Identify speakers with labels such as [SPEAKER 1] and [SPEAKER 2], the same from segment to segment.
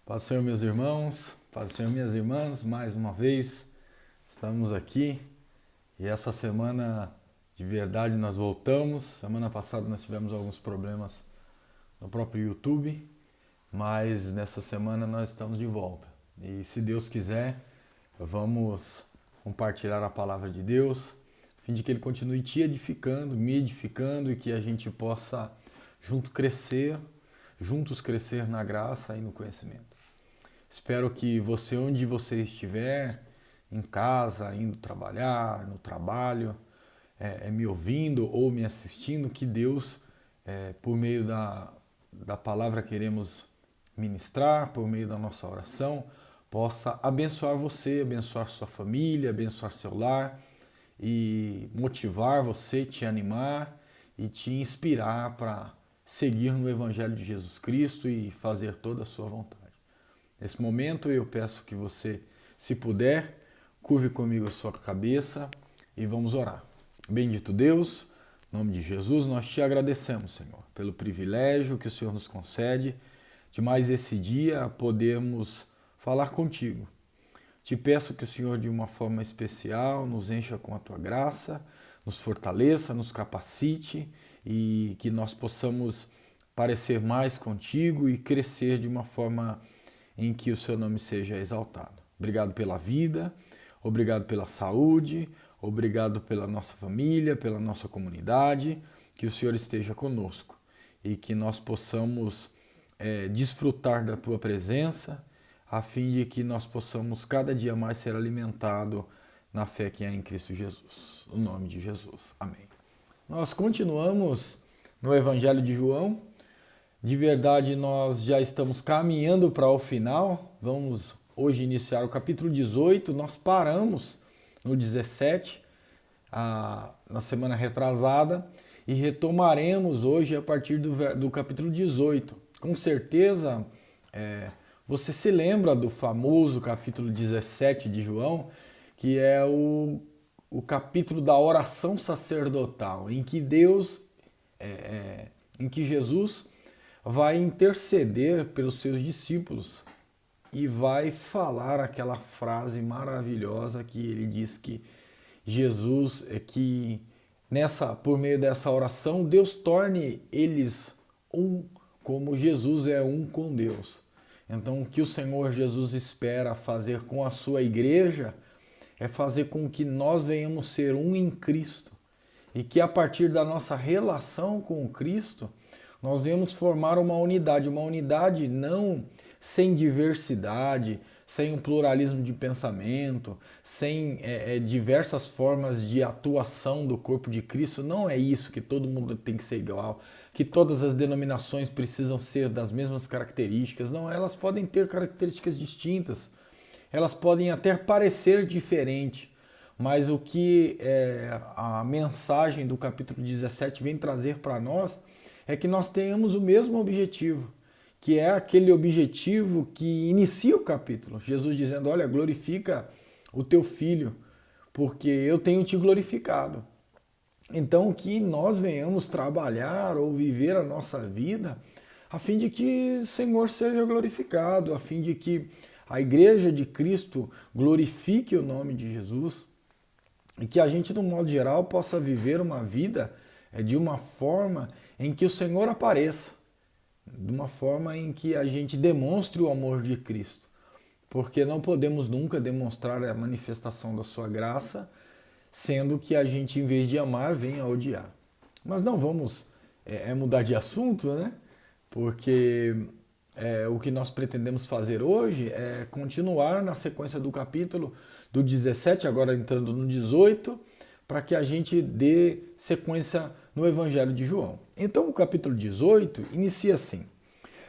[SPEAKER 1] Paz do Senhor, meus irmãos, paz do Senhor, minhas irmãs, mais uma vez estamos aqui e essa semana de verdade nós voltamos. Semana passada nós tivemos alguns problemas no próprio YouTube, mas nessa semana nós estamos de volta. E se Deus quiser, vamos compartilhar a palavra de Deus, a fim de que Ele continue te edificando, me edificando e que a gente possa juntos crescer na graça e no conhecimento. Espero que você, onde você estiver, em casa, indo trabalhar, no trabalho, me ouvindo ou me assistindo, que Deus, por meio da palavra que queremos ministrar, por meio da nossa oração, possa abençoar você, abençoar sua família, abençoar seu lar e motivar você, te animar e te inspirar para seguir no Evangelho de Jesus Cristo e fazer toda a sua vontade. Nesse momento eu peço que você, se puder, curve comigo a sua cabeça e vamos orar. Bendito Deus, em nome de Jesus, nós te agradecemos, Senhor, pelo privilégio que o Senhor nos concede de mais esse dia podermos falar contigo. Te peço que o Senhor, de uma forma especial, nos encha com a tua graça, nos fortaleça, nos capacite e que nós possamos parecer mais contigo e crescer de uma forma em que o seu nome seja exaltado. Obrigado pela vida, obrigado pela saúde, obrigado pela nossa família, pela nossa comunidade, que o Senhor esteja conosco e que nós possamos desfrutar da tua presença, a fim de que nós possamos cada dia mais ser alimentados na fé que há em Cristo Jesus. No nome de Jesus. Amém. Nós continuamos no Evangelho de João. De verdade, nós já estamos caminhando para o final. Vamos hoje iniciar o capítulo 18. Nós paramos no 17, na semana retrasada, e retomaremos hoje a partir do capítulo 18. Com certeza, você se lembra do famoso capítulo 17 de João, que é o capítulo da oração sacerdotal, em que em que Jesus vai interceder pelos seus discípulos e vai falar aquela frase maravilhosa que ele diz que Jesus, por meio dessa oração, Deus torne eles um, como Jesus é um com Deus. Então, o que o Senhor Jesus espera fazer com a sua igreja é fazer com que nós venhamos ser um em Cristo e que a partir da nossa relação com Cristo, nós venhamos formar uma unidade não sem diversidade, sem um pluralismo de pensamento, sem diversas formas de atuação do corpo de Cristo. Não é isso que todo mundo tem que ser igual, que todas as denominações precisam ser das mesmas características. Não, elas podem ter características distintas, elas podem até parecer diferentes, mas o que a mensagem do capítulo 17 vem trazer para nós é que nós tenhamos o mesmo objetivo, que é aquele objetivo que inicia o capítulo. Jesus dizendo, olha, glorifica o teu filho, porque eu tenho te glorificado. Então, que nós venhamos trabalhar ou viver a nossa vida a fim de que o Senhor seja glorificado, a fim de que a igreja de Cristo glorifique o nome de Jesus e que a gente, de um modo geral, possa viver uma vida de uma forma em que o Senhor apareça, de uma forma em que a gente demonstre o amor de Cristo, porque não podemos nunca demonstrar a manifestação da sua graça, sendo que a gente, em vez de amar, vem a odiar. Mas não vamos mudar de assunto, né? Porque o que nós pretendemos fazer hoje é continuar na sequência do capítulo do 17, agora entrando no 18, para que a gente dê sequência no Evangelho de João. Então o capítulo 18 inicia assim.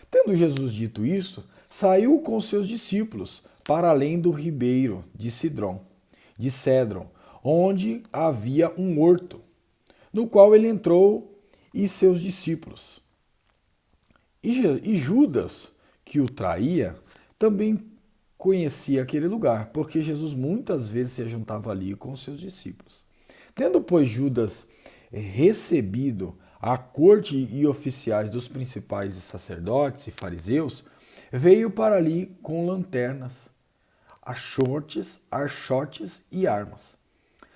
[SPEAKER 1] Tendo Jesus dito isso, saiu com seus discípulos para além do ribeiro de Cédron, onde havia um horto, no qual ele entrou e seus discípulos. E Judas, que o traía, também conhecia aquele lugar, porque Jesus muitas vezes se juntava ali com seus discípulos. Tendo, pois, Judas recebido a corte e oficiais dos principais sacerdotes e fariseus, veio para ali com lanternas, archotes e armas.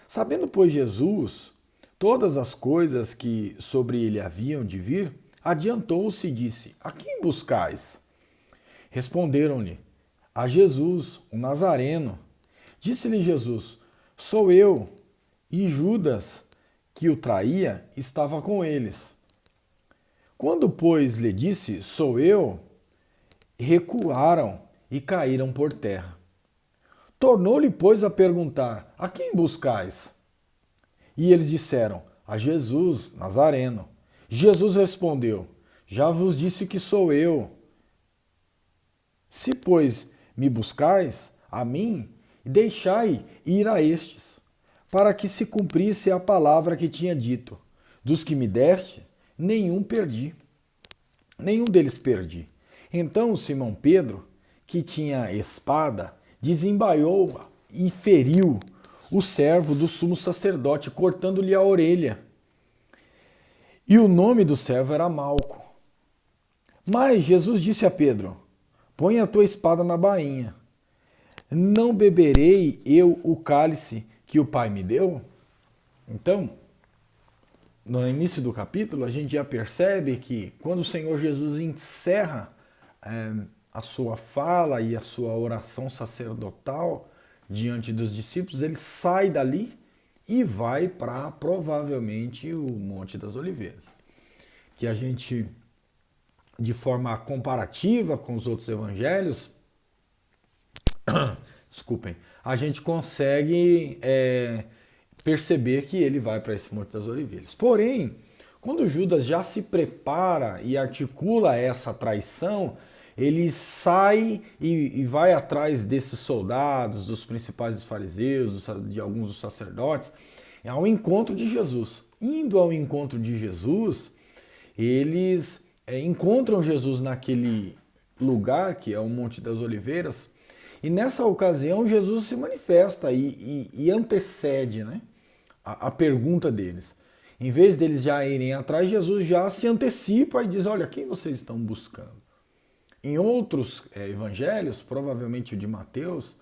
[SPEAKER 1] Sabendo, pois, Jesus todas as coisas que sobre ele haviam de vir, adiantou-se e disse: A quem buscais? Responderam-lhe: A Jesus, o Nazareno. Disse-lhe Jesus: Sou eu. E Judas, que o traía, estava com eles. Quando, pois, lhe disse: Sou eu, recuaram e caíram por terra. Tornou-lhe, pois, a perguntar: A quem buscais? E eles disseram: A Jesus, Nazareno. Jesus respondeu: Já vos disse que sou eu. Se, pois, me buscais, a mim, deixai ir a estes, para que se cumprisse a palavra que tinha dito: Dos que me deste, nenhum perdi. Nenhum deles perdi. Então Simão Pedro, que tinha espada, desembaiou-a e feriu o servo do sumo sacerdote, cortando-lhe a orelha. E o nome do servo era Malco. Mas Jesus disse a Pedro: Põe a tua espada na bainha. Não beberei eu o cálice que o Pai me deu? Então, no início do capítulo, a gente já percebe que quando o Senhor Jesus encerra a sua fala e a sua oração sacerdotal diante dos discípulos, ele sai dali e vai para provavelmente o Monte das Oliveiras, que a gente, de forma comparativa com os outros evangelhos, desculpem, a gente consegue perceber que ele vai para esse Monte das Oliveiras. Porém, quando Judas já se prepara e articula essa traição, ele sai e vai atrás desses soldados, dos principais dos fariseus, de alguns dos sacerdotes, ao encontro de Jesus. Indo ao encontro de Jesus, eles encontram Jesus naquele lugar, que é o Monte das Oliveiras, e nessa ocasião Jesus se manifesta e antecede, né, a pergunta deles. Em vez deles já irem atrás, Jesus já se antecipa e diz: Olha, quem vocês estão buscando? Em outros evangelhos, provavelmente o de Mateus,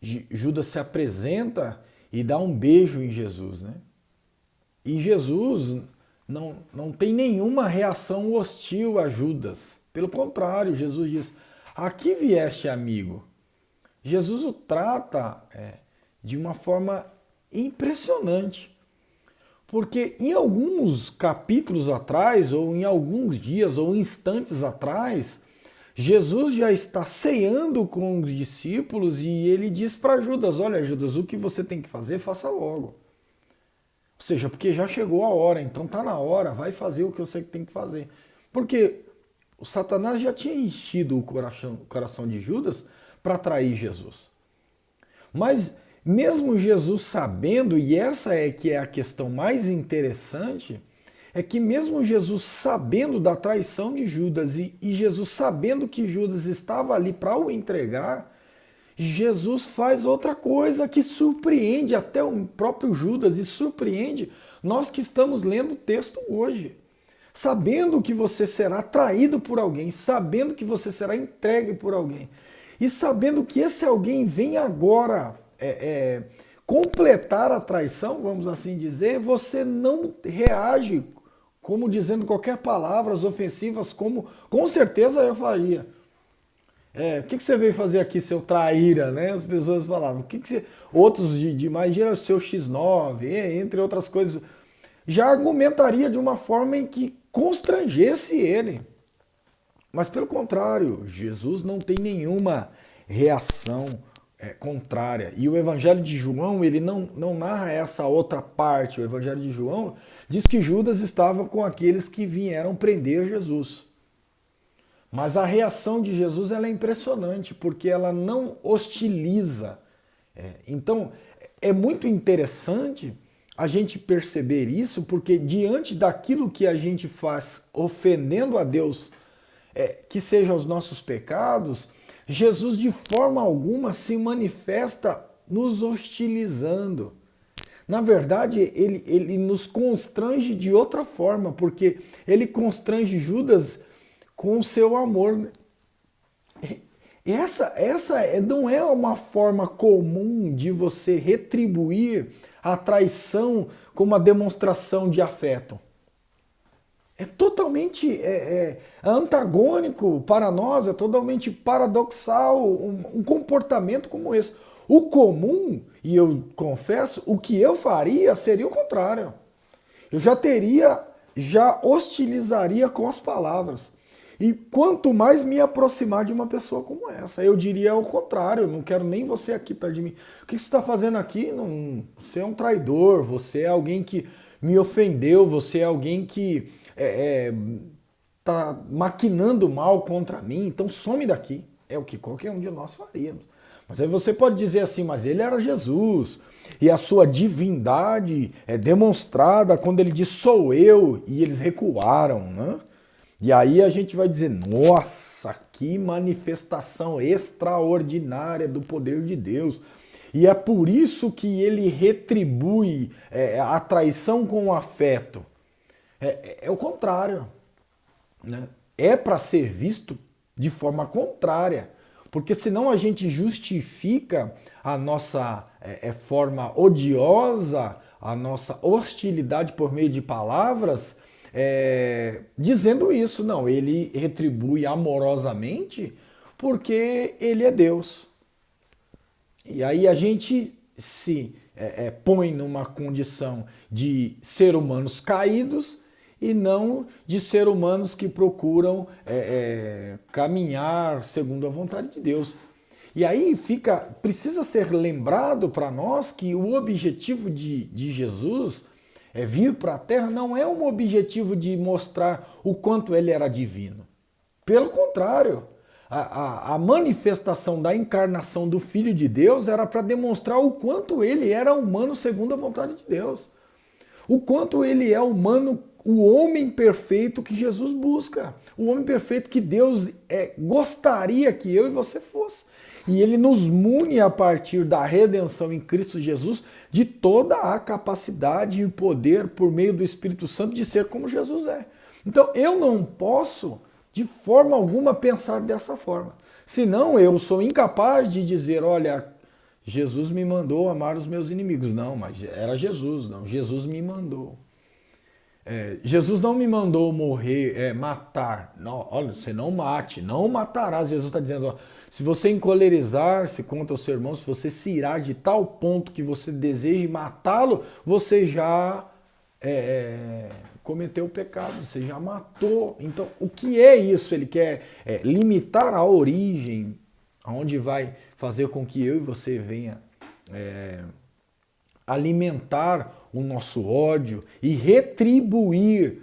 [SPEAKER 1] Judas se apresenta e dá um beijo em Jesus, né? E Jesus não tem nenhuma reação hostil a Judas. Pelo contrário, Jesus diz: Aqui vieste, amigo. Jesus o trata de uma forma impressionante. Porque em alguns capítulos atrás, ou em alguns dias, ou instantes atrás, Jesus já está ceando com os discípulos e ele diz para Judas: Olha, Judas, o que você tem que fazer, faça logo. Ou seja, porque já chegou a hora, então está na hora, vai fazer o que você tem que fazer. Porque o Satanás já tinha enchido o coração de Judas para trair Jesus. Mas mesmo Jesus sabendo, e essa é que é a questão mais interessante, é que mesmo Jesus sabendo da traição de Judas e Jesus sabendo que Judas estava ali para o entregar, Jesus faz outra coisa que surpreende até o próprio Judas e surpreende nós que estamos lendo o texto hoje. Sabendo que você será traído por alguém, sabendo que você será entregue por alguém, e sabendo que esse alguém vem agora completar a traição, vamos assim dizer, você não reage como dizendo qualquer palavras ofensivas, como com certeza eu faria. O que você veio fazer aqui, seu traíra, né? As pessoas falavam. Outros de mais geração, seu X9, entre outras coisas, já argumentaria de uma forma em que constrangesse ele. Mas pelo contrário, Jesus não tem nenhuma reação contrária. E o Evangelho de João, ele não narra essa outra parte. O Evangelho de João diz que Judas estava com aqueles que vieram prender Jesus. Mas a reação de Jesus ela é impressionante, porque ela não hostiliza. Então, é muito interessante a gente perceber isso, porque diante daquilo que a gente faz ofendendo a Deus, que sejam os nossos pecados, Jesus de forma alguma se manifesta nos hostilizando. Na verdade, ele nos constrange de outra forma, porque ele constrange Judas com o seu amor. Não é uma forma comum de você retribuir a traição com uma demonstração de afeto. É totalmente antagônico para nós, é totalmente paradoxal um comportamento como esse. O comum, e eu confesso, o que eu faria seria o contrário. Eu já hostilizaria com as palavras. E quanto mais me aproximar de uma pessoa como essa, eu diria o contrário, eu não quero nem você aqui perto de mim. O que você está fazendo aqui? Não, você é um traidor, você é alguém que me ofendeu, você é alguém que está maquinando mal contra mim, então some daqui. É o que qualquer um de nós faríamos. Mas aí você pode dizer assim, mas ele era Jesus, e a sua divindade é demonstrada quando ele diz sou eu, e eles recuaram, né? E aí a gente vai dizer, nossa, que manifestação extraordinária do poder de Deus. E é por isso que ele retribui a traição com o afeto. É o contrário, né? É para ser visto de forma contrária, porque senão a gente justifica a nossa forma odiosa, a nossa hostilidade por meio de palavras, dizendo isso. Não, ele retribui amorosamente porque ele é Deus. E aí a gente se põe numa condição de ser humanos caídos e não de ser humanos que procuram caminhar segundo a vontade de Deus. E aí precisa ser lembrado para nós que o objetivo de Jesus vir para a Terra não é um objetivo de mostrar o quanto ele era divino. Pelo contrário, a manifestação da encarnação do Filho de Deus era para demonstrar o quanto ele era humano segundo a vontade de Deus. O quanto ele é humano, o homem perfeito que Jesus busca. O homem perfeito que Deus gostaria que eu e você fosse. E ele nos mune a partir da redenção em Cristo Jesus de toda a capacidade e o poder por meio do Espírito Santo de ser como Jesus é. Então eu não posso de forma alguma pensar dessa forma. Senão eu sou incapaz de dizer, olha, Jesus me mandou amar os meus inimigos. Não, mas era Jesus, não. Jesus me mandou. Jesus não me mandou morrer, matar. Não, olha, você não mate, não matarás. Jesus está dizendo, ó, se você encolerizar-se contra o seu irmão, se você se irar de tal ponto que você deseje matá-lo, você já cometeu o pecado, você já matou. Então, o que é isso? Ele quer limitar a origem, aonde vai fazer com que eu e você venha alimentar o nosso ódio e retribuir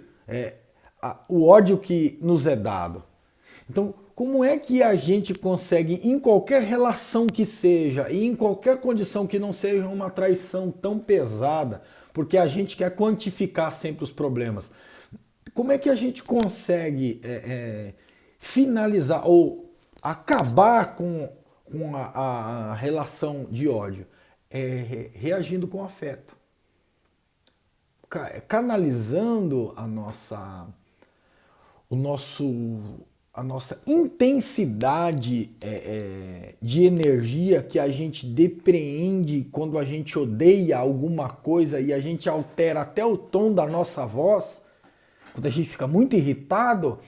[SPEAKER 1] o ódio que nos é dado. Então, como é que a gente consegue, em qualquer relação que seja, e em qualquer condição que não seja uma traição tão pesada, porque a gente quer quantificar sempre os problemas, como é que a gente consegue finalizar ou acabar com a relação de ódio? Reagindo com afeto, canalizando a nossa intensidade de energia que a gente depreende quando a gente odeia alguma coisa e a gente altera até o tom da nossa voz, quando a gente fica muito irritado,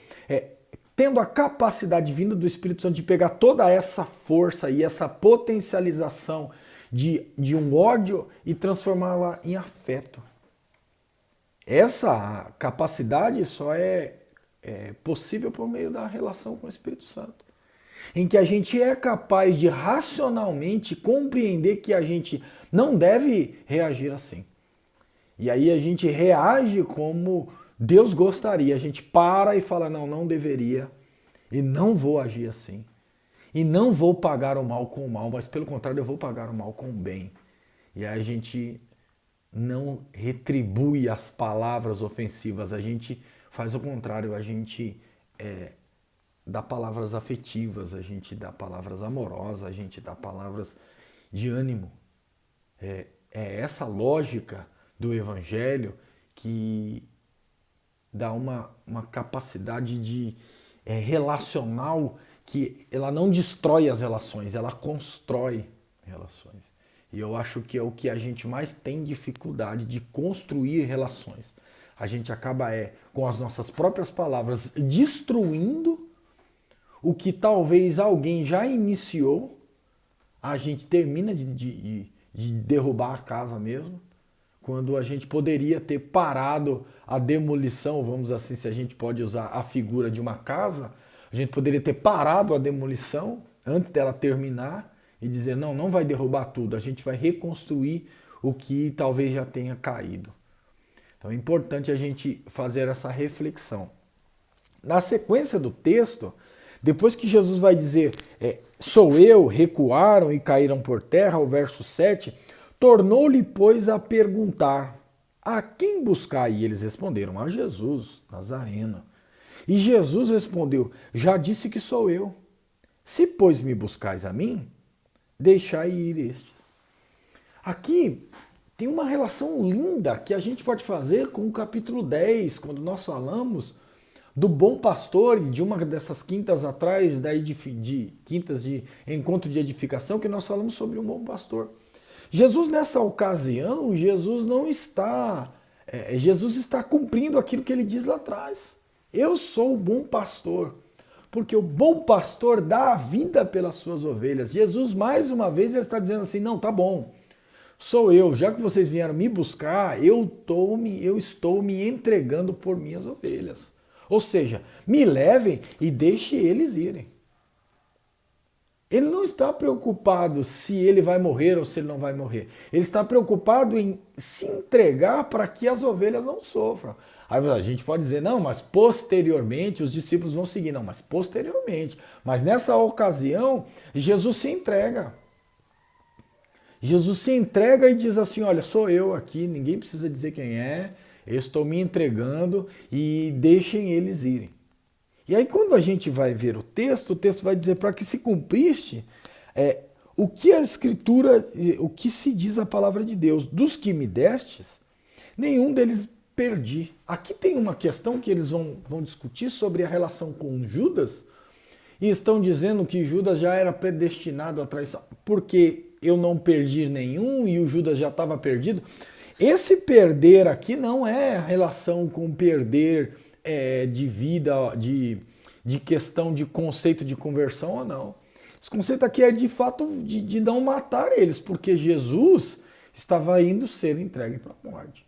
[SPEAKER 1] tendo a capacidade vinda do Espírito Santo de pegar toda essa força e essa potencialização de um ódio e transformá-la em afeto. Essa capacidade só é possível por meio da relação com o Espírito Santo, em que a gente é capaz de racionalmente compreender que a gente não deve reagir assim. E aí a gente reage como Deus gostaria. A gente para e fala, não deveria e não vou agir assim. E não vou pagar o mal com o mal, mas pelo contrário, eu vou pagar o mal com o bem. E aí a gente não retribui as palavras ofensivas, a gente faz o contrário, a gente dá palavras afetivas, a gente dá palavras amorosas, a gente dá palavras de ânimo. É essa lógica do Evangelho que dá uma capacidade de relacional que ela não destrói as relações, ela constrói relações. E eu acho que é o que a gente mais tem dificuldade de construir relações. A gente acaba, com as nossas próprias palavras, destruindo o que talvez alguém já iniciou. A gente termina de derrubar a casa mesmo, quando a gente poderia ter parado a demolição, vamos assim, se a gente pode usar a figura de uma casa, a gente poderia ter parado a demolição antes dela terminar e dizer, não, não vai derrubar tudo, a gente vai reconstruir o que talvez já tenha caído. Então é importante a gente fazer essa reflexão. Na sequência do texto, depois que Jesus vai dizer, sou eu, recuaram e caíram por terra, o verso 7, tornou-lhe, pois, a perguntar, a quem buscar? E eles responderam, a Jesus, Nazareno. E Jesus respondeu, já disse que sou eu. Se, pois, me buscais a mim, deixai ir estes. Aqui tem uma relação linda que a gente pode fazer com o capítulo 10, quando nós falamos do bom pastor, de uma dessas quintas atrás, quintas de encontro de edificação, que nós falamos sobre um bom pastor. Jesus, nessa ocasião, Jesus está cumprindo aquilo que ele diz lá atrás. Eu sou o bom pastor, porque o bom pastor dá a vida pelas suas ovelhas. Jesus, mais uma vez, ele está dizendo assim, não, tá bom, sou eu, já que vocês vieram me buscar, eu estou me entregando por minhas ovelhas. Ou seja, me levem e deixem eles irem. Ele não está preocupado se ele vai morrer ou se ele não vai morrer. Ele está preocupado em se entregar para que as ovelhas não sofram. Aí a gente pode dizer, não, mas posteriormente os discípulos vão seguir. Não, mas posteriormente. Mas nessa ocasião, Jesus se entrega. Jesus se entrega e diz assim, olha, sou eu aqui, ninguém precisa dizer quem é, eu estou me entregando e deixem eles irem. E aí quando a gente vai ver o texto vai dizer para que se cumpriste o que a Escritura, o que se diz a palavra de Deus. Dos que me destes, nenhum deles perdi. Aqui tem uma questão que eles vão discutir sobre a relação com Judas, e estão dizendo que Judas já era predestinado à traição, porque eu não perdi nenhum e o Judas já estava perdido. Esse perder aqui não é relação com perder de vida, de questão de conceito de conversão ou não. Esse conceito aqui é de fato de não matar eles, porque Jesus estava indo ser entregue para a morte.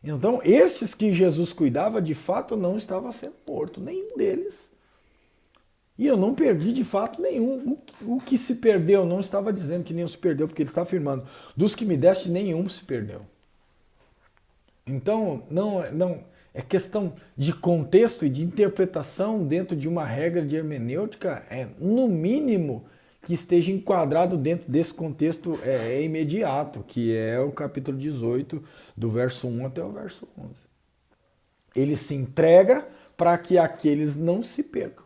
[SPEAKER 1] Então, esses que Jesus cuidava, de fato, não estava sendo morto, nenhum deles. E eu não perdi de fato nenhum. O que se perdeu, não estava dizendo que nenhum se perdeu, porque ele está afirmando, dos que me deste, nenhum se perdeu. Então, não é questão de contexto e de interpretação dentro de uma regra de hermenêutica, no mínimo que esteja enquadrado dentro desse contexto imediato, que é o capítulo 18, do verso 1 até o verso 11. Ele se entrega para que aqueles não se percam.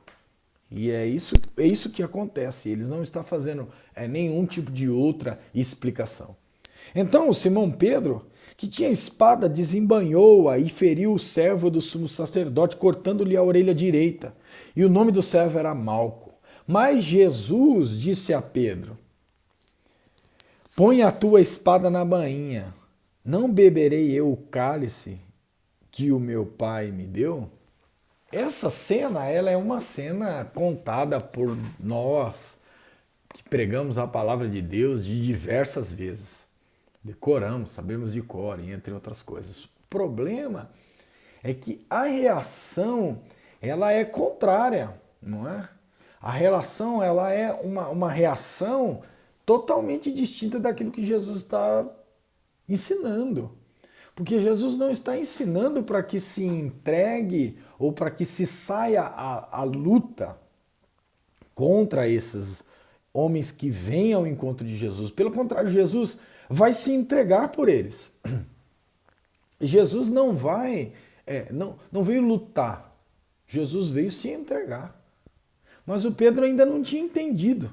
[SPEAKER 1] E é isso que acontece. Eles não estão fazendo nenhum tipo de outra explicação. Então, Simão Pedro, que tinha espada, desembanhou-a e feriu o servo do sumo sacerdote, cortando-lhe a orelha direita. E o nome do servo era Malco. Mas Jesus disse a Pedro, põe a tua espada na bainha. Não beberei eu o cálice que o meu pai me deu? Essa cena, ela é uma cena contada por nós, que pregamos a palavra de Deus de diversas vezes. Decoramos, sabemos de cor, entre outras coisas. O problema é que a reação, ela é contrária, não é? A relação, ela é uma reação totalmente distinta daquilo que Jesus está ensinando. Porque Jesus não está ensinando para que se entregue ou para que se saia à luta contra esses homens que vêm ao encontro de Jesus. Pelo contrário, Jesus vai se entregar por eles. Jesus não não veio lutar. Jesus veio se entregar. Mas o Pedro ainda não tinha entendido.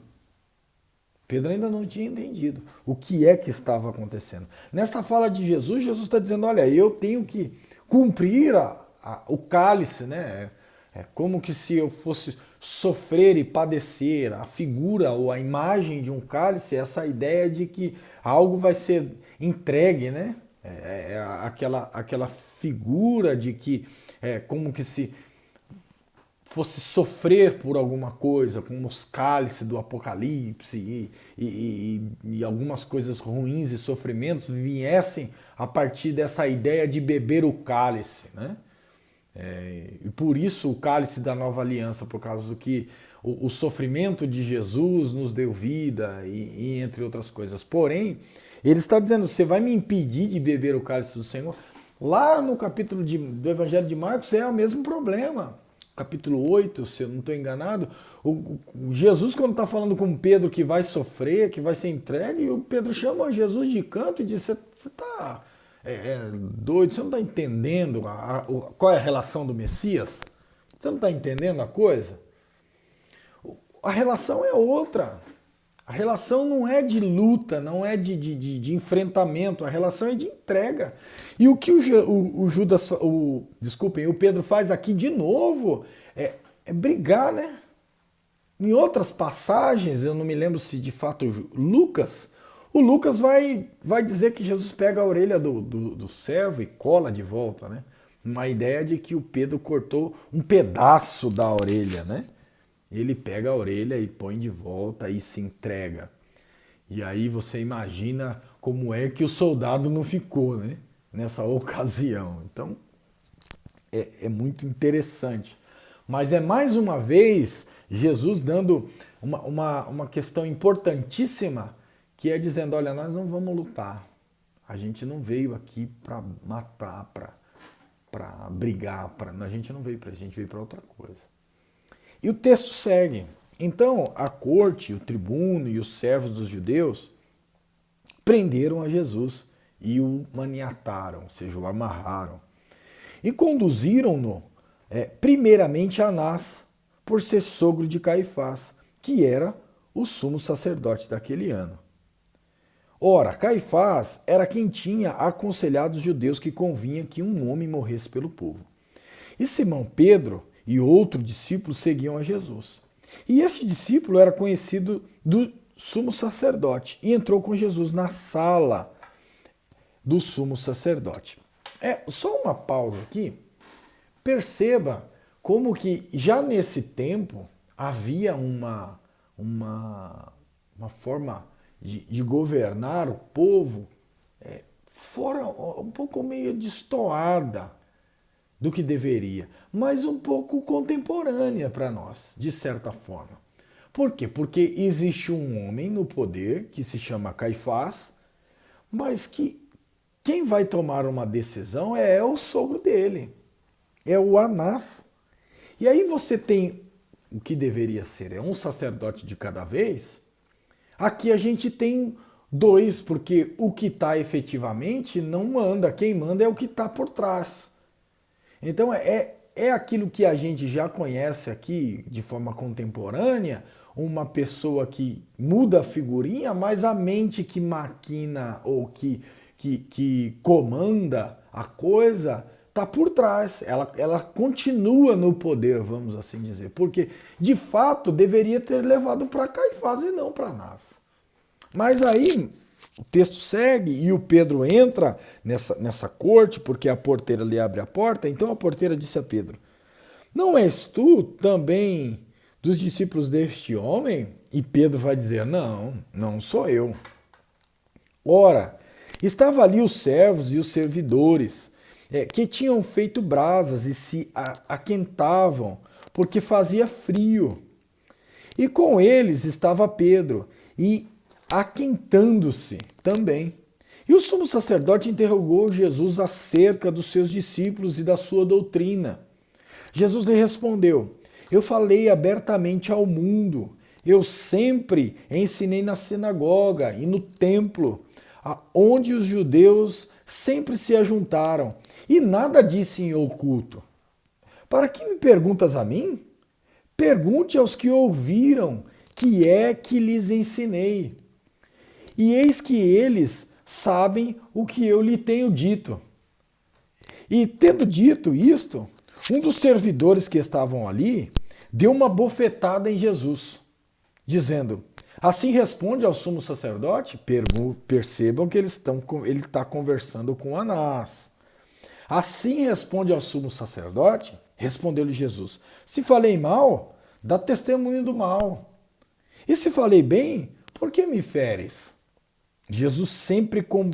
[SPEAKER 1] Pedro ainda não tinha entendido o que é que estava acontecendo. Nessa fala de Jesus, Jesus está dizendo, olha, eu tenho que cumprir o cálice, né? É como que se eu fosse sofrer e padecer. A figura ou a imagem de um cálice é essa ideia de que algo vai ser entregue, né? Aquela figura de que é como que se fosse sofrer por alguma coisa, como os cálices do Apocalipse e algumas coisas ruins e sofrimentos viessem a partir dessa ideia de beber o cálice, né? E por isso o cálice da nova aliança, por causa do que o sofrimento de Jesus nos deu vida e entre outras coisas. Porém, ele está dizendo, você vai me impedir de beber o cálice do Senhor? Lá no capítulo do Evangelho de Marcos é o mesmo problema. Capítulo 8, se eu não estou enganado, Jesus, quando está falando com Pedro que vai sofrer, que vai ser entregue, o Pedro chama Jesus de canto e diz, você está doido, você não está entendendo qual é a relação do Messias? Você não está entendendo a coisa? A relação é outra. A relação não é de luta, não é de enfrentamento, a relação é de entrega. E o que o Pedro faz aqui de novo é brigar, né? Em outras passagens, eu não me lembro se de fato o Lucas vai dizer que Jesus pega a orelha do servo e cola de volta, né? Uma ideia de que o Pedro cortou um pedaço da orelha, né? Ele pega a orelha e põe de volta e se entrega. E aí você imagina como é que o soldado não ficou, né? Nessa ocasião. Então, é muito interessante. Mas é mais uma vez Jesus dando uma questão importantíssima, que é dizendo, olha, nós não vamos lutar. A gente não veio aqui para matar, para brigar. A gente não veio para isso, a gente veio para outra coisa. E o texto segue. Então, a corte, o tribuno e os servos dos judeus prenderam a Jesus e o maniataram, ou seja, o amarraram. E conduziram-no, primeiramente a Anás, por ser sogro de Caifás, que era o sumo sacerdote daquele ano. Ora, Caifás era quem tinha aconselhado os judeus que convinha que um homem morresse pelo povo. E Simão Pedro e outro discípulo seguiam a Jesus. E esse discípulo era conhecido do sumo sacerdote e entrou com Jesus na sala do sumo sacerdote. Só uma pausa aqui. Perceba como que já nesse tempo havia uma forma de governar o povo fora um pouco meio destoada do que deveria, mas um pouco contemporânea para nós, de certa forma. Por quê? Porque existe um homem no poder que se chama Caifás, mas que quem vai tomar uma decisão é o sogro dele, é o Anás. E aí você tem o que deveria ser um sacerdote de cada vez. Aqui a gente tem dois, porque o que está efetivamente não manda, quem manda é o que está por trás. Então é aquilo que a gente já conhece aqui de forma contemporânea, uma pessoa que muda a figurinha, mas a mente que maquina ou que comanda a coisa está por trás. Ela continua no poder, vamos assim dizer. Porque, de fato, deveria ter levado para Caifás e não para Anás. Mas aí o texto segue e o Pedro entra nessa corte, porque a porteira lhe abre a porta. Então a porteira disse a Pedro, não és tu também dos discípulos deste homem? E Pedro vai dizer, não sou eu. Ora, estavam ali os servos e os servidores, que tinham feito brasas e se aquentavam, porque fazia frio. E com eles estava Pedro, e aquentando-se também. E o sumo sacerdote interrogou Jesus acerca dos seus discípulos e da sua doutrina. Jesus lhe respondeu, eu falei abertamente ao mundo, eu sempre ensinei na sinagoga e no templo, onde os judeus sempre se ajuntaram, e nada disse em oculto. Para que me perguntas a mim? Pergunte aos que ouviram, que é que lhes ensinei. E eis que eles sabem o que eu lhe tenho dito. E tendo dito isto, Um dos servidores que estavam ali deu uma bofetada em Jesus, dizendo: assim responde ao sumo sacerdote? Percebam que ele está conversando com Anás. Assim responde ao sumo sacerdote? Respondeu-lhe Jesus: se falei mal, dá testemunho do mal. E se falei bem, por que me feres? Jesus sempre com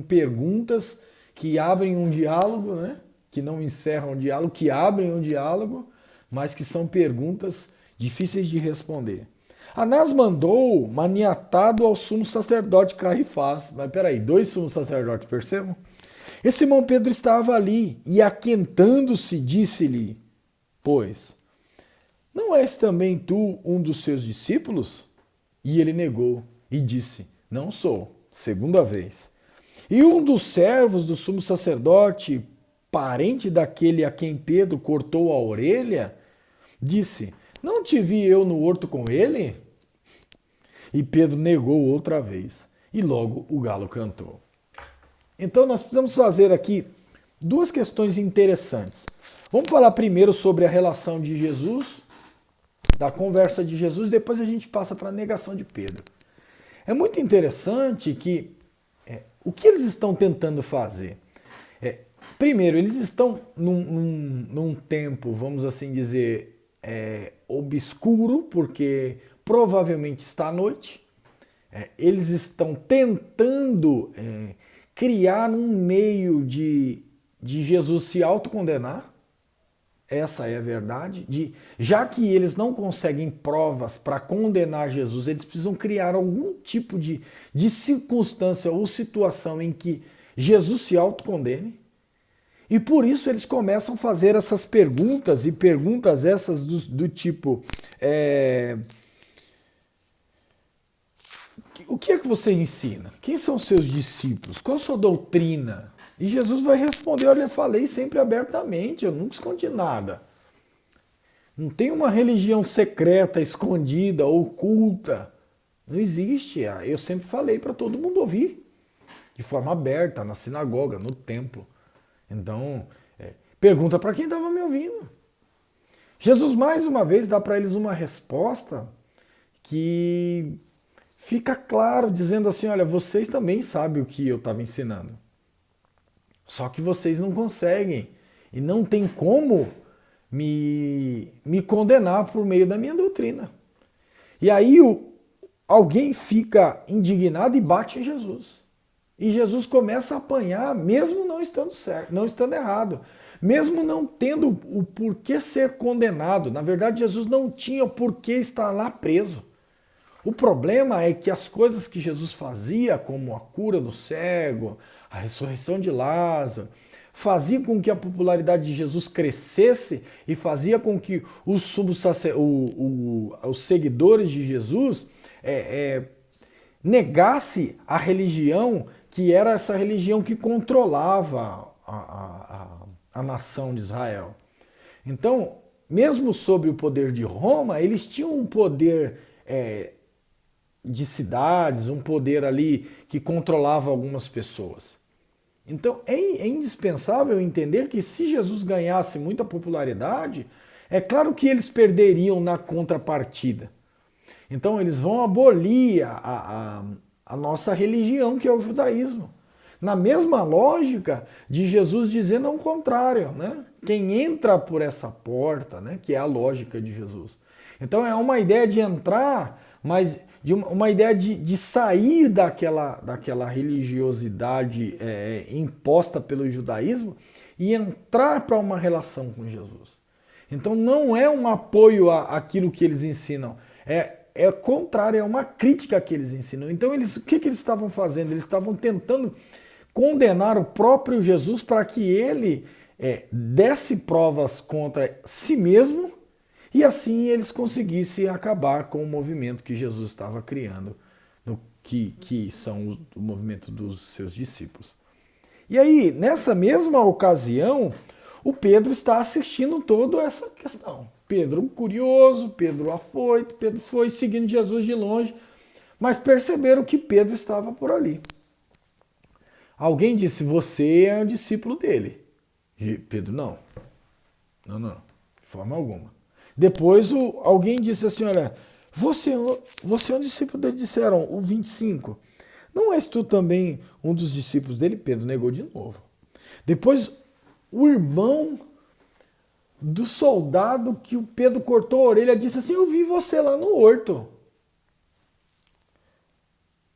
[SPEAKER 1] perguntas que abrem um diálogo, né? Que não encerram o diálogo, que abrem um diálogo, mas que são perguntas difíceis de responder. Anás mandou maniatado ao sumo sacerdote Caifás. Mas peraí, dois sumos sacerdotes, percebam? E Simão Pedro estava ali e, aquentando-se, disse-lhe: pois, não és também tu um dos seus discípulos? E ele negou e disse: não sou, segunda vez. E um dos servos do sumo sacerdote, parente daquele a quem Pedro cortou a orelha, disse: não te vi eu no horto com ele? E Pedro negou outra vez. E logo o galo cantou. Então nós precisamos fazer aqui duas questões interessantes. Vamos falar primeiro sobre a relação de Jesus, da conversa de Jesus, depois a gente passa para a negação de Pedro. É muito interessante que o que eles estão tentando fazer? Primeiro, eles estão num tempo, vamos assim dizer, obscuro, porque provavelmente está à noite. Eles estão tentando criar um meio de Jesus se autocondenar. Essa é a verdade. Já que eles não conseguem provas para condenar Jesus, eles precisam criar algum tipo de circunstância ou situação em que Jesus se autocondene. E por isso eles começam a fazer essas perguntas, e perguntas essas do tipo: o que é que você ensina? Quem são seus discípulos? Qual a sua doutrina? E Jesus vai responder: olha, eu falei sempre abertamente, eu nunca escondi nada. Não tem uma religião secreta, escondida, oculta. Não existe. Eu sempre falei para todo mundo ouvir, de forma aberta, na sinagoga, no templo. Então, pergunta para quem estava me ouvindo. Jesus, mais uma vez, dá para eles uma resposta que fica claro, dizendo assim: olha, vocês também sabem o que eu estava ensinando. Só que vocês não conseguem e não tem como me condenar por meio da minha doutrina. E aí alguém fica indignado e bate em Jesus. E Jesus começa a apanhar, mesmo não estando certo, não estando errado, mesmo não tendo o porquê ser condenado. Na verdade, Jesus não tinha o porquê estar lá preso. O problema é que as coisas que Jesus fazia, como a cura do cego, a ressurreição de Lázaro, fazia com que a popularidade de Jesus crescesse e fazia com que os seguidores de Jesus negasse a religião, que era essa religião que controlava a nação de Israel. Então, mesmo sob o poder de Roma, eles tinham um poder de cidades, um poder ali que controlava algumas pessoas. Então é indispensável entender que se Jesus ganhasse muita popularidade, é claro que eles perderiam na contrapartida. Então eles vão abolir a nossa religião, que é o judaísmo. Na mesma lógica de Jesus dizendo ao contrário, né? Quem entra por essa porta, né? Que é a lógica de Jesus. Então é uma ideia de entrar, mas de uma ideia de sair daquela religiosidade imposta pelo judaísmo e entrar para uma relação com Jesus. Então não é um apoio àquilo que eles ensinam, é contrário, é uma crítica que eles ensinam. Então o que eles estavam fazendo? Eles estavam tentando condenar o próprio Jesus para que ele desse provas contra si mesmo, e assim eles conseguissem acabar com o movimento que Jesus estava criando, que são o movimento dos seus discípulos. E aí, nessa mesma ocasião, o Pedro está assistindo toda essa questão. Pedro curioso, Pedro afoito, Pedro foi seguindo Jesus de longe, mas perceberam que Pedro estava por ali. Alguém disse: você é um discípulo dele. Pedro: não. Não, não, de forma alguma. Depois alguém disse assim, olha, você é um discípulo dele, disseram, o 25. Não és tu também um dos discípulos dele? Pedro negou de novo. Depois, o irmão do soldado que o Pedro cortou a orelha disse assim, eu vi você lá no horto.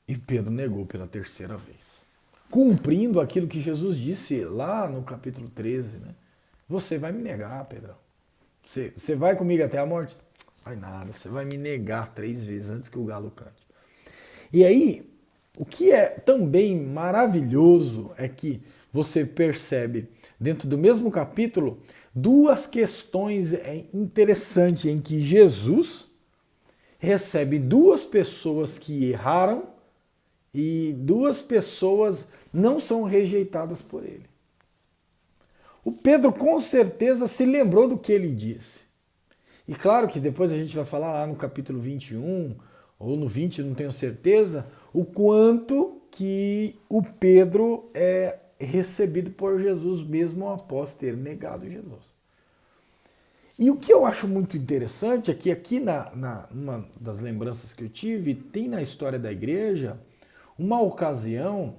[SPEAKER 1] E Pedro negou pela terceira vez. Cumprindo aquilo que Jesus disse lá no capítulo 13, né? Você vai me negar, Pedrão. Você vai comigo até a morte? Vai nada, você vai me negar 3 vezes antes que o galo cante. E aí, o que é também maravilhoso é que você percebe, dentro do mesmo capítulo, 2 questões interessantes em que Jesus recebe 2 pessoas que erraram e 2 pessoas não são rejeitadas por ele. O Pedro com certeza se lembrou do que ele disse. E claro que depois a gente vai falar lá no capítulo 21, ou no 20, não tenho certeza, o quanto que o Pedro é recebido por Jesus mesmo após ter negado Jesus. E o que eu acho muito interessante é que aqui numa das lembranças que eu tive, tem na história da igreja uma ocasião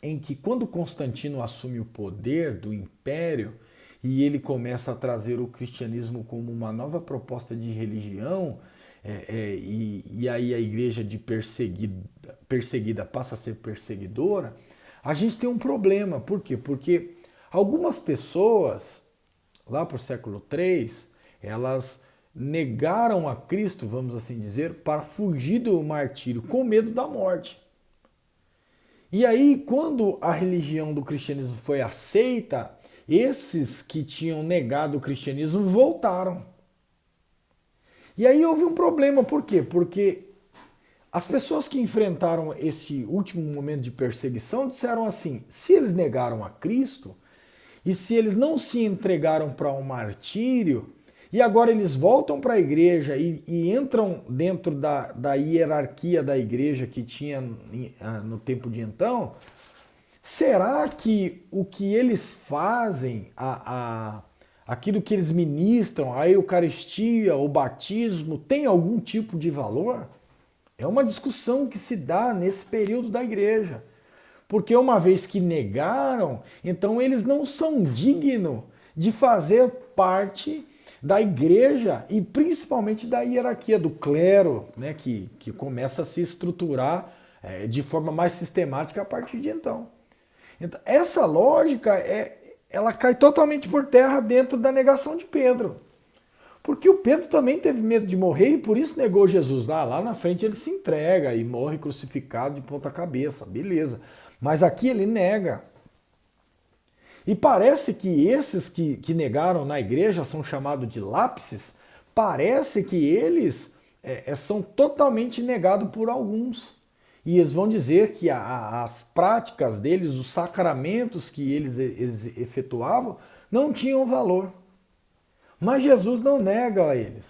[SPEAKER 1] em que quando Constantino assume o poder do império e ele começa a trazer o cristianismo como uma nova proposta de religião, e aí a igreja de perseguida passa a ser perseguidora, a gente tem um problema. Por quê? Porque algumas pessoas, lá para o século III, elas negaram a Cristo, vamos assim dizer, para fugir do martírio, com medo da morte. E aí, quando a religião do cristianismo foi aceita, esses que tinham negado o cristianismo voltaram. E aí houve um problema, por quê? Porque as pessoas que enfrentaram esse último momento de perseguição disseram assim, se eles negaram a Cristo, e se eles não se entregaram para um martírio, e agora eles voltam para a igreja e entram dentro da hierarquia da igreja que tinha no tempo de então, será que o que eles fazem, aquilo que eles ministram, a Eucaristia, o batismo, tem algum tipo de valor? É uma discussão que se dá nesse período da igreja. Porque uma vez que negaram, então eles não são dignos de fazer parte da igreja e principalmente da hierarquia do clero, né, que começa a se estruturar de forma mais sistemática a partir de então. Então essa lógica ela cai totalmente por terra dentro da negação de Pedro. Porque o Pedro também teve medo de morrer e por isso negou Jesus. Lá na frente ele se entrega e morre crucificado de ponta cabeça, beleza. Mas aqui ele nega. E parece que esses que negaram na igreja são chamados de lápices, parece que eles são totalmente negados por alguns. E eles vão dizer que as práticas deles, os sacramentos que eles efetuavam, não tinham valor. Mas Jesus não nega a eles.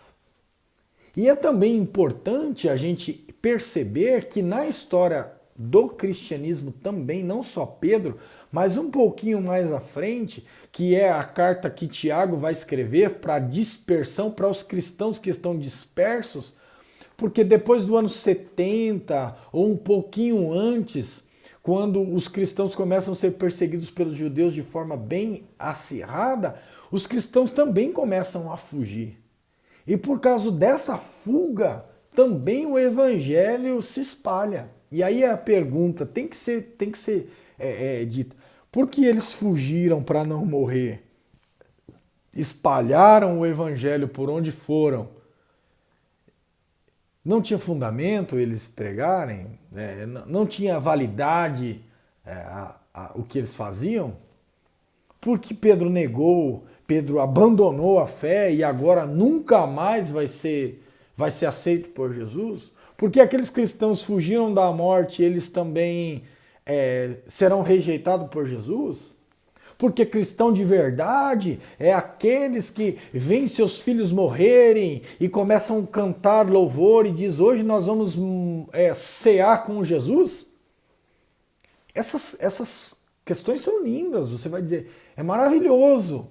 [SPEAKER 1] E é também importante a gente perceber que na história do cristianismo também, não só Pedro, mas um pouquinho mais à frente, que é a carta que Tiago vai escrever para dispersão, para os cristãos que estão dispersos, porque depois do ano 70, ou um pouquinho antes, quando os cristãos começam a ser perseguidos pelos judeus de forma bem acirrada, os cristãos também começam a fugir. E por causa dessa fuga, também o evangelho se espalha. E aí a pergunta tem que ser dita. Por que eles fugiram para não morrer? Espalharam o evangelho por onde foram. Não tinha fundamento eles pregarem? Não tinha validade o que eles faziam? Porque Pedro negou, Pedro abandonou a fé e agora nunca mais vai ser aceito por Jesus? Porque aqueles cristãos fugiram da morte, eles também serão rejeitados por Jesus? Porque cristão de verdade é aqueles que veem seus filhos morrerem e começam a cantar louvor e diz, hoje nós vamos cear com Jesus? Essas questões são lindas, você vai dizer, é maravilhoso.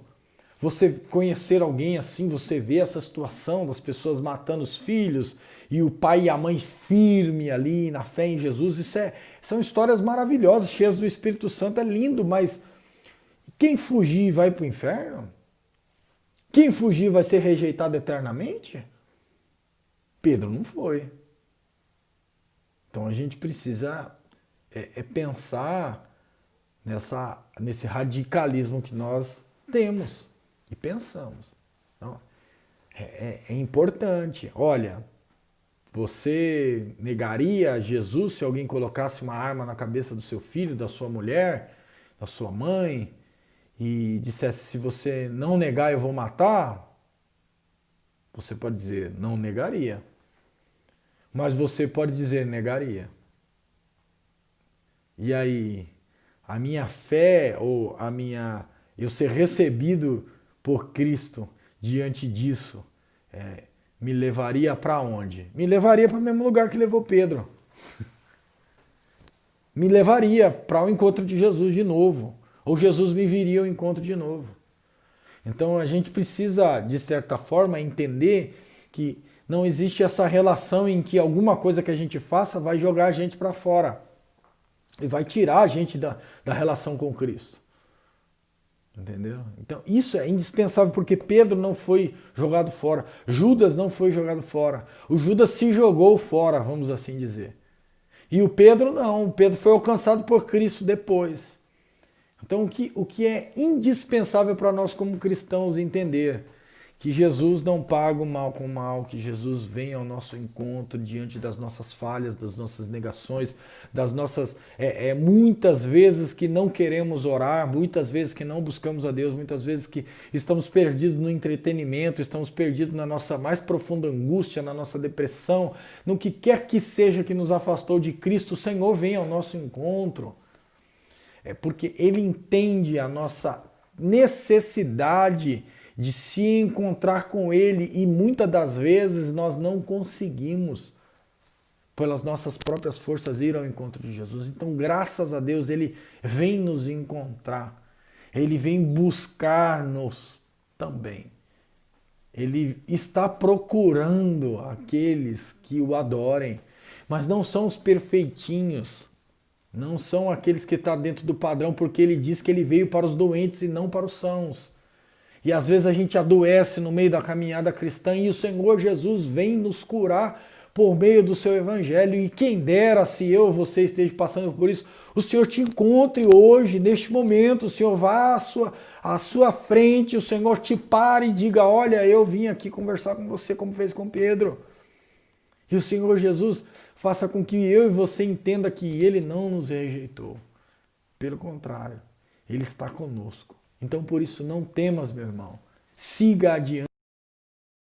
[SPEAKER 1] Você conhecer alguém assim, você vê essa situação das pessoas matando os filhos e o pai e a mãe firme ali na fé em Jesus, são histórias maravilhosas, cheias do Espírito Santo, é lindo, mas quem fugir vai para o inferno? Quem fugir vai ser rejeitado eternamente? Pedro não foi. Então a gente precisa pensar nesse radicalismo que nós temos e pensamos. Então, é importante. Olha, você negaria Jesus se alguém colocasse uma arma na cabeça do seu filho, da sua mulher, da sua mãe, e dissesse, se você não negar, eu vou matar? Você pode dizer, não negaria. Mas você pode dizer, negaria. E aí, a minha fé ou eu ser recebido por Cristo diante disso me levaria para onde? Me levaria para o mesmo lugar que levou Pedro. Me levaria para o encontro de Jesus de novo. Ou Jesus me viria ao encontro de novo. Então a gente precisa, de certa forma, entender que não existe essa relação em que alguma coisa que a gente faça vai jogar a gente para fora. E vai tirar a gente da relação com Cristo. Entendeu? Então isso é indispensável porque Pedro não foi jogado fora. Judas não foi jogado fora. O Judas se jogou fora, vamos assim dizer. E o Pedro não. O Pedro foi alcançado por Cristo depois. Então o que é indispensável para nós como cristãos entender? Que Jesus não paga o mal com o mal, que Jesus vem ao nosso encontro diante das nossas falhas, das nossas negações, das nossas muitas vezes que não queremos orar, muitas vezes que não buscamos a Deus, muitas vezes que estamos perdidos no entretenimento, estamos perdidos na nossa mais profunda angústia, na nossa depressão, no que quer que seja que nos afastou de Cristo, o Senhor vem ao nosso encontro. É porque Ele entende a nossa necessidade de se encontrar com Ele e muitas das vezes nós não conseguimos pelas nossas próprias forças ir ao encontro de Jesus. Então, graças a Deus, Ele vem nos encontrar. Ele vem buscar-nos também. Ele está procurando aqueles que o adorem, mas não são os perfeitinhos, não são aqueles que estão dentro do padrão, porque Ele diz que Ele veio para os doentes e não para os sãos. E às vezes a gente adoece no meio da caminhada cristã e o Senhor Jesus vem nos curar por meio do seu evangelho. E quem dera se eu ou você esteja passando por isso, o Senhor te encontre hoje, neste momento, o Senhor vá à sua frente, o Senhor te pare e diga, olha, eu vim aqui conversar com você como fez com Pedro. E o Senhor Jesus faça com que eu e você entenda que Ele não nos rejeitou. Pelo contrário, Ele está conosco. Então, por isso, não temas, meu irmão. Siga adiante.